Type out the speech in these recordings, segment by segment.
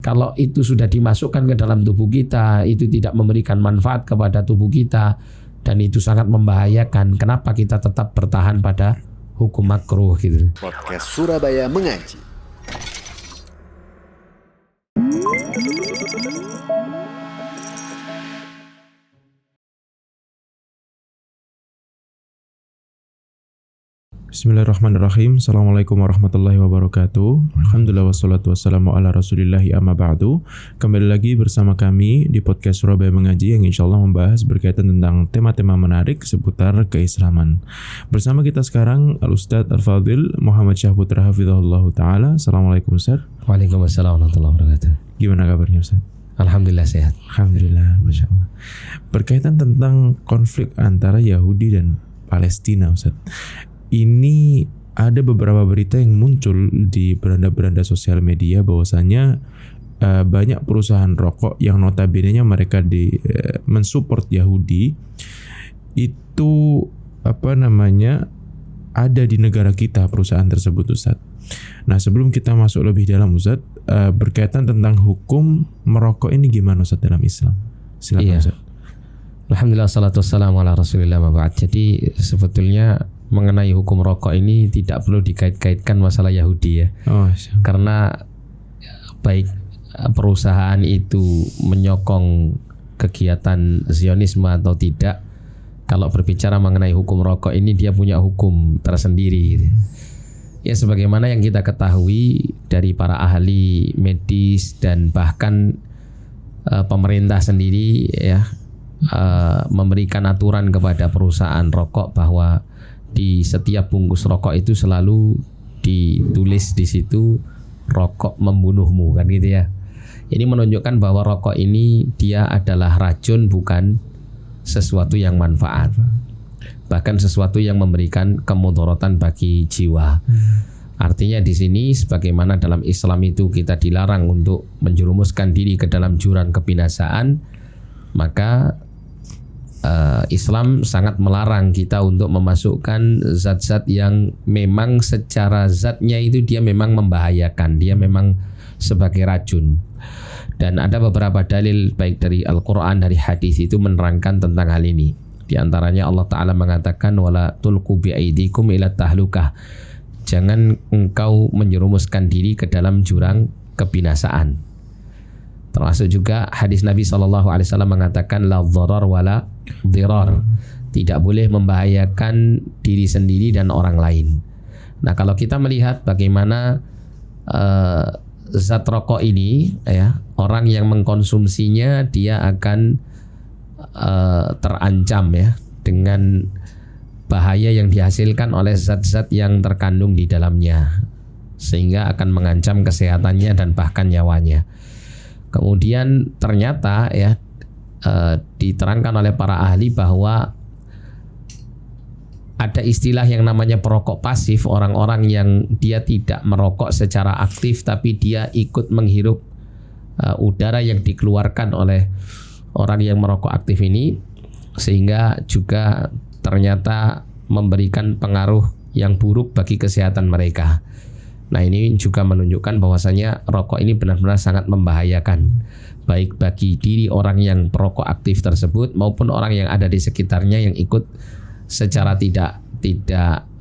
Kalau itu sudah dimasukkan ke dalam tubuh kita, itu tidak memberikan manfaat kepada tubuh kita dan itu sangat membahayakan. Kenapa kita tetap bertahan pada hukum makruh gitu. Podcast Surabaya Mengaji. Bismillahirrahmanirrahim. Assalamualaikum warahmatullahi wabarakatuh. Alhamdulillah wassalatu wassalamu ala rasulillahi amma ba'du. Kembali lagi bersama kami di podcast Surabaya Mengaji yang insya Allah membahas berkaitan tentang tema-tema menarik seputar keislaman. Bersama kita sekarang Al-Ustadz Al-Fadil Muhammad Syahputra Hafizahullah Ta'ala. Assalamualaikum Ustadz. Waalaikumsalam warahmatullahi wabarakatuh. Gimana kabarnya Ustadz? Alhamdulillah sehat. Alhamdulillah, Masya Allah. Berkaitan tentang konflik antara Yahudi dan Palestina Ustadz. Ini ada beberapa berita yang muncul di beranda-beranda sosial media bahwasanya banyak perusahaan rokok yang notabene-nya mereka mensupport Yahudi itu ada di negara kita perusahaan tersebut Ustaz. Nah sebelum kita masuk lebih dalam Ustaz, berkaitan tentang hukum merokok ini gimana Ustaz dalam Islam? Silakan Ustaz. Alhamdulillah salatu wassalamu ala rasulillah ma'ba'ad. Jadi sebetulnya mengenai hukum rokok ini tidak perlu dikait-kaitkan masalah Yahudi ya. Karena baik perusahaan itu menyokong kegiatan Zionisme atau tidak, kalau berbicara mengenai hukum rokok ini dia punya hukum tersendiri gitu. Ya sebagaimana yang kita ketahui dari para ahli medis dan bahkan pemerintah sendiri ya memberikan aturan kepada perusahaan rokok bahwa di setiap bungkus rokok itu selalu ditulis di situ rokok membunuhmu kan gitu ya. Ini menunjukkan bahwa rokok ini dia adalah racun, bukan sesuatu yang manfaat. Bahkan sesuatu yang memberikan kemudaratan bagi jiwa. Artinya di sini sebagaimana dalam Islam itu kita dilarang untuk menjerumuskan diri ke dalam jurang kebinasaan, maka Islam sangat melarang kita untuk memasukkan zat-zat yang memang secara zatnya itu dia memang membahayakan, dia memang sebagai racun. Dan ada beberapa dalil baik dari Al-Quran, dari hadis itu menerangkan tentang hal ini. Di antaranya Allah Ta'ala mengatakan wala tulqu bi'aidikum ila tahlukah. Jangan engkau menjerumuskan diri ke dalam jurang kebinasaan. Termasuk juga hadis Nabi SAW mengatakan la dharar wala dhirar. Tidak boleh membahayakan diri sendiri dan orang lain. Nah kalau kita melihat bagaimana zat rokok ini ya, orang yang mengkonsumsinya dia akan terancam ya dengan bahaya yang dihasilkan oleh zat-zat yang terkandung di dalamnya, sehingga akan mengancam kesehatannya dan bahkan nyawanya. Kemudian ternyata ya diterangkan oleh para ahli bahwa ada istilah yang namanya perokok pasif, orang-orang yang dia tidak merokok secara aktif tapi dia ikut menghirup udara yang dikeluarkan oleh orang yang merokok aktif ini, sehingga juga ternyata memberikan pengaruh yang buruk bagi kesehatan mereka. Nah ini juga menunjukkan bahwasanya rokok ini benar-benar sangat membahayakan, baik bagi diri orang yang perokok aktif tersebut maupun orang yang ada di sekitarnya yang ikut secara tidak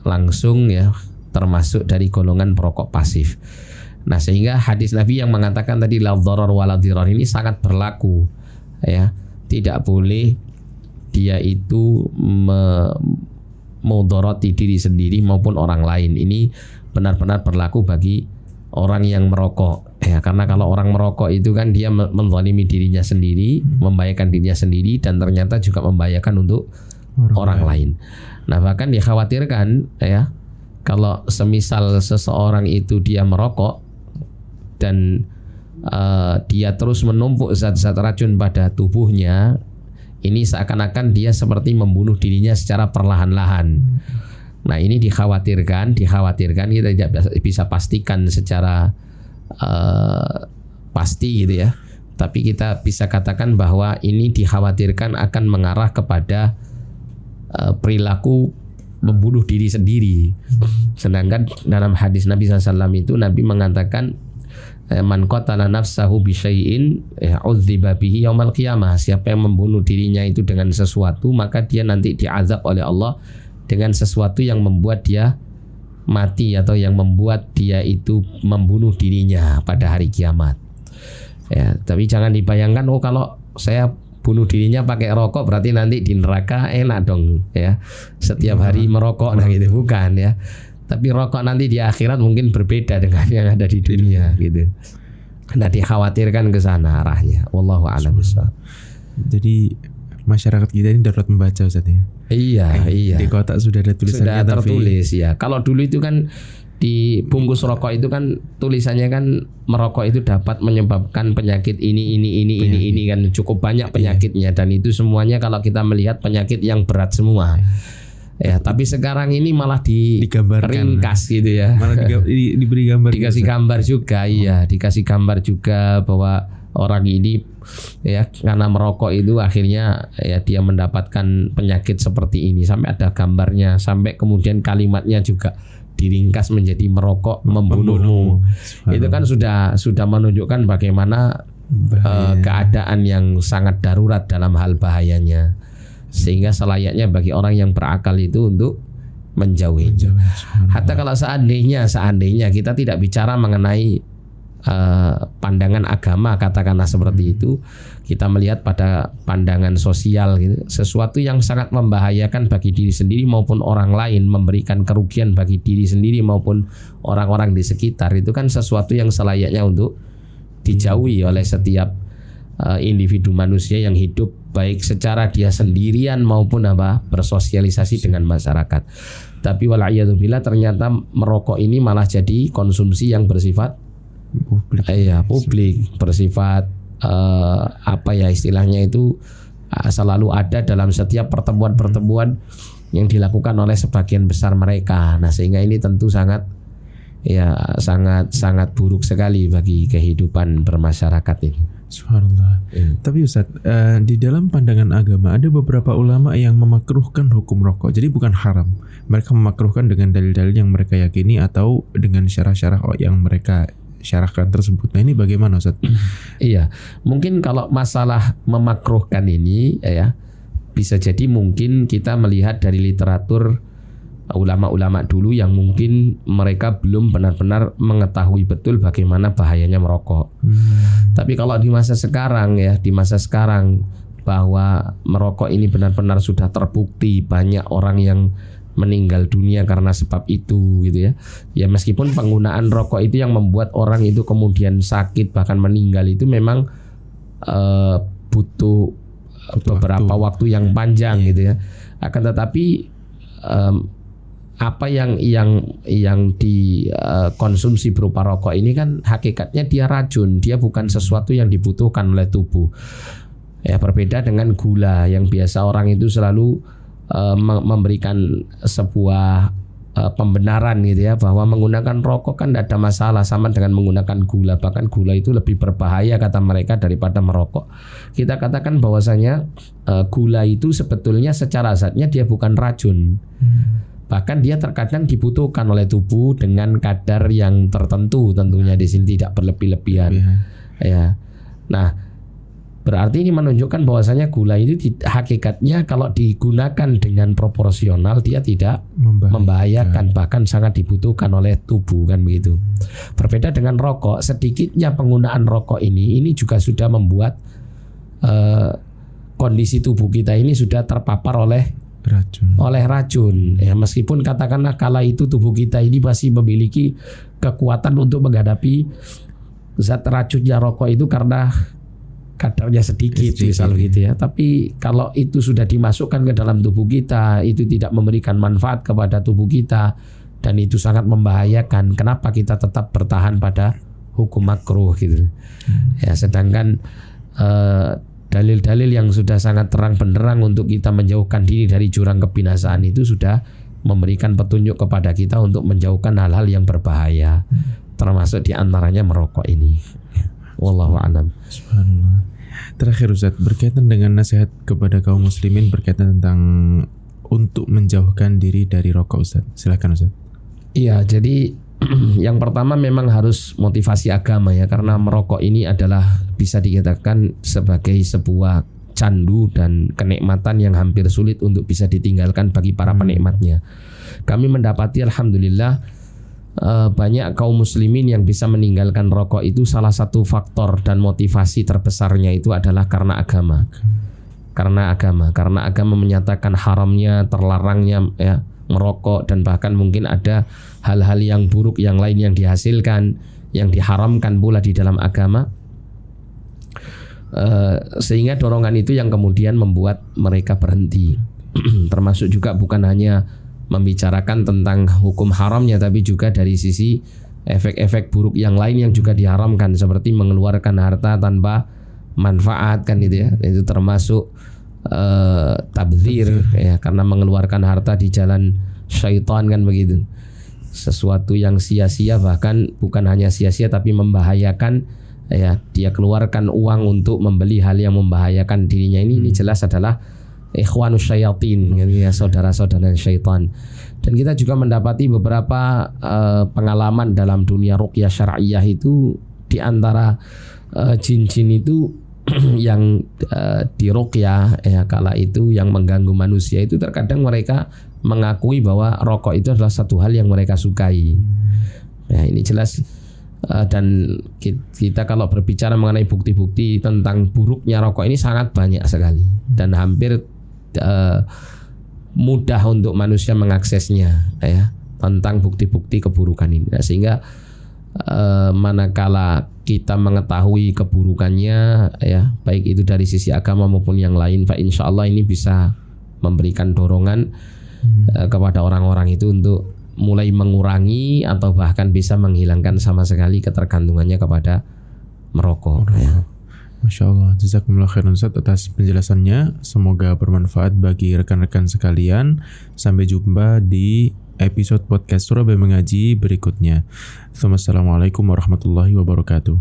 langsung ya termasuk dari golongan perokok pasif. Nah sehingga hadis Nabi yang mengatakan tadi la dharar wala dhirar ini sangat berlaku ya. Tidak boleh dia itu memudarati diri sendiri maupun orang lain. Ini benar-benar berlaku bagi orang yang merokok ya, karena kalau orang merokok itu kan dia menzalimi dirinya sendiri, membahayakan dirinya sendiri dan ternyata juga membahayakan untuk orang lain. Nah bahkan dikhawatirkan ya kalau semisal seseorang itu dia merokok dan dia terus menumpuk zat-zat racun pada tubuhnya, ini seakan-akan dia seperti membunuh dirinya secara perlahan-lahan. Nah ini dikhawatirkan kita tidak bisa pastikan secara pasti gitu ya. Tapi kita bisa katakan bahwa ini dikhawatirkan akan mengarah kepada perilaku membunuh diri sendiri. Sedangkan dalam hadis Nabi SAW itu Nabi mengatakan man qatala nafsahu bi syai'in udziba bihi yaumal qiyamah. Siapa yang membunuh dirinya itu dengan sesuatu, maka dia nanti diazab oleh Allah dengan sesuatu yang membuat dia mati atau yang membuat dia itu membunuh dirinya pada hari kiamat. Ya, tapi jangan dibayangkan kalau saya bunuh dirinya pakai rokok berarti nanti di neraka enak dong ya. Setiap hari merokok gitu, bukan ya. Tapi rokok nanti di akhirat mungkin berbeda dengan yang ada di dunia gitu. Karena dikhawatirkan ke sana arahnya. Wallahu a'lam bishawab. Jadi masyarakat kita ini darurat membaca Ustaz ya. Iya. Di kotak sudah ada tulisannya. Sudah tertulis ya. Kalau dulu itu kan di bungkus rokok itu kan tulisannya kan merokok itu dapat menyebabkan penyakit ini kan cukup banyak penyakitnya, dan itu semuanya kalau kita melihat penyakit yang berat semua. Ya, tapi sekarang ini malah diringkas gitu ya. Malah diberi gambar. Dikasih gambar juga, iya, dikasih gambar juga bahwa orang ini ya karena merokok itu akhirnya ya dia mendapatkan penyakit seperti ini, sampai ada gambarnya, sampai kemudian kalimatnya juga diringkas menjadi merokok membunuhmu. Itu kan sudah menunjukkan bagaimana keadaan yang sangat darurat dalam hal bahayanya. Sehingga selayaknya bagi orang yang berakal itu untuk menjauhinya. Hatta kalau seandainya kita tidak bicara mengenai pandangan agama, katakanlah seperti itu, kita melihat pada pandangan sosial gitu, sesuatu yang sangat membahayakan bagi diri sendiri maupun orang lain, memberikan kerugian bagi diri sendiri maupun orang-orang di sekitar, itu kan sesuatu yang selayaknya untuk dijauhi oleh setiap individu manusia yang hidup baik secara dia sendirian maupun bersosialisasi dengan masyarakat. Tapi wala'iyadzubillah ternyata merokok ini malah jadi konsumsi yang bersifat publik, bersifat istilahnya itu selalu ada dalam setiap pertemuan-pertemuan yang dilakukan oleh sebagian besar mereka. Nah, sehingga ini tentu sangat buruk sekali bagi kehidupan bermasyarakat ini. Subhanallah. Tapi Ustaz, di dalam pandangan agama ada beberapa ulama yang memakruhkan hukum rokok. Jadi bukan haram. Mereka memakruhkan dengan dalil-dalil yang mereka yakini atau dengan syarah-syarah yang mereka syarahkan tersebut. Nah, ini bagaimana Ustaz? Iya, mungkin kalau masalah memakruhkan ini ya bisa jadi mungkin kita melihat dari literatur ulama-ulama dulu yang mungkin mereka belum benar-benar mengetahui betul bagaimana bahayanya merokok. Tapi kalau di masa sekarang bahwa merokok ini benar-benar sudah terbukti banyak orang yang meninggal dunia karena sebab itu gitu ya. Ya meskipun penggunaan rokok itu yang membuat orang itu kemudian sakit bahkan meninggal itu memang butuh beberapa waktu yang panjang gitu ya. Akan tetapi apa yang dikonsumsi berupa rokok ini kan hakikatnya dia racun, dia bukan sesuatu yang dibutuhkan oleh tubuh. Ya, berbeda dengan gula yang biasa orang itu selalu memberikan sebuah pembenaran gitu ya, bahwa menggunakan rokok kan tidak ada masalah sama dengan menggunakan gula, bahkan gula itu lebih berbahaya kata mereka daripada merokok. Kita katakan bahwasanya gula itu sebetulnya secara zatnya dia bukan racun. Bahkan dia terkadang dibutuhkan oleh tubuh dengan kadar yang tertentu, tentunya di sini tidak berlebih-lebihan. Ya. Nah, berarti ini menunjukkan bahwasanya gula itu hakikatnya kalau digunakan dengan proporsional dia tidak membahayakan, bahkan sangat dibutuhkan oleh tubuh kan begitu. Berbeda dengan rokok, sedikitnya penggunaan rokok ini juga sudah membuat kondisi tubuh kita ini sudah terpapar oleh racun. Ya, meskipun katakanlah kala itu tubuh kita ini masih memiliki kekuatan untuk menghadapi zat racunnya rokok itu karena kadarnya sedikit misal gitu ya. Tapi kalau itu sudah dimasukkan ke dalam tubuh kita, itu tidak memberikan manfaat kepada tubuh kita dan itu sangat membahayakan. Kenapa kita tetap bertahan pada hukum makruh gitu? Ya, sedangkan dalil-dalil yang sudah sangat terang benderang untuk kita menjauhkan diri dari jurang kebinasaan itu sudah memberikan petunjuk kepada kita untuk menjauhkan hal-hal yang berbahaya, termasuk diantaranya merokok ini. Wallahu a'lam. Subhanallah. Terakhir Ustaz, berkaitan dengan nasihat kepada kaum muslimin berkaitan tentang untuk menjauhkan diri dari rokok Ustaz. Silakan Ustaz. Iya, jadi Yang pertama memang harus motivasi agama ya, karena merokok ini adalah bisa dikatakan sebagai sebuah candu dan kenikmatan yang hampir sulit untuk bisa ditinggalkan bagi para penikmatnya. Kami mendapati alhamdulillah banyak kaum muslimin yang bisa meninggalkan rokok itu salah satu faktor dan motivasi terbesarnya itu adalah karena agama. Karena agama menyatakan haramnya, terlarangnya ya merokok, dan bahkan mungkin ada hal-hal yang buruk yang lain yang dihasilkan, yang diharamkan pula di dalam agama. Sehingga dorongan itu yang kemudian membuat mereka berhenti. Termasuk juga bukan hanya membicarakan tentang hukum haramnya, tapi juga dari sisi efek-efek buruk yang lain yang juga diharamkan, seperti mengeluarkan harta tanpa manfaat kan itu ya. Itu termasuk tabdzir ya, karena mengeluarkan harta di jalan syaitan kan begitu. Sesuatu yang sia-sia, bahkan bukan hanya sia-sia tapi membahayakan ya, dia keluarkan uang untuk membeli hal yang membahayakan dirinya. Ini jelas adalah ikhwanus syayatin ya, saudara-saudara syaitan. Dan kita juga mendapati beberapa pengalaman dalam dunia ruqyah syar'iyah itu, di antara jin-jin itu yang diruqyah ya kala itu yang mengganggu manusia itu, terkadang mereka mengakui bahwa rokok itu adalah satu hal yang mereka sukai. Ya, ini jelas. Dan kita kalau berbicara mengenai bukti-bukti tentang buruknya rokok ini sangat banyak sekali, dan hampir mudah untuk manusia mengaksesnya ya, tentang bukti-bukti keburukan ini. Nah, sehingga manakala kita mengetahui keburukannya ya, baik itu dari sisi agama maupun yang lain, fa insyaallah ini bisa memberikan dorongan kepada orang-orang itu untuk mulai mengurangi atau bahkan bisa menghilangkan sama sekali ketergantungannya kepada merokok ya. Masya Allah, jazakumullah khairan Ustaz atas penjelasannya. Semoga bermanfaat bagi rekan-rekan sekalian. Sampai jumpa di episode podcast Surabaya Mengaji berikutnya. Assalamualaikum warahmatullahi wabarakatuh.